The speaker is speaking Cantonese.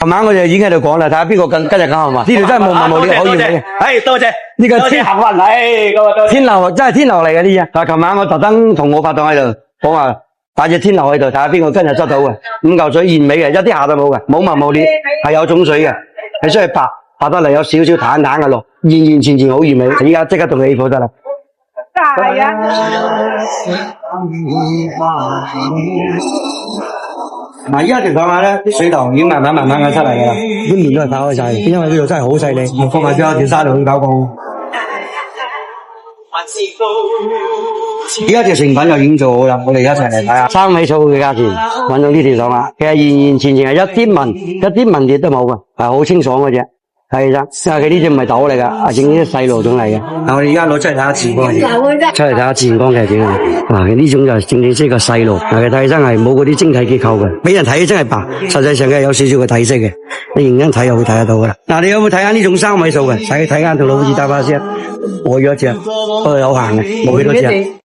琴晚我就已經喺度講啦，睇下邊個今日講係嘛？呢條真係無文無理，好完美嘅。係多謝呢個多謝幸運，係咁啊多謝。天流真係天流嚟嘅呢隻。但係琴晚我特登同我拍檔喺度講話，帶隻天流喺度睇下邊個今日執到嘅。5嚿水完美嘅，一啲瑕都冇嘅，冇紋冇裂，係有種水嘅，係雖然白得嚟有少少淡淡嘅綠，完完全全好完美。而家即刻同你起貨得啦。係啊。嗱，依家情況下咧，啲水塘已經慢慢咁出嚟嘅啦，啲面都係打開晒，因為呢度真係好細膩，放埋最後條沙路去搞過。而家條成品就已經做好啦，我哋一齊嚟睇下3位數嘅價錢，揾到呢條檔啦，其實完完全全係一啲紋裂都冇嘅，係好清爽嘅啫。係啦，因為佢呢隻唔係豆嚟噶，係整啲細路種嚟嘅。嗱，我哋而家攞出嚟睇下自然光係點，出嚟睇下自然光係點啊！嗱，呢種就係正式個細路，嗱，佢睇起身係冇嗰啲晶體結構嘅，俾人睇起身係白，實際上佢係有少少嘅體色嘅。你認真睇又會睇得到噶啦。嗱，你有冇睇下呢種3位數嘅？睇下同老子打把先，我有一隻，不過有限嘅，冇幾多隻。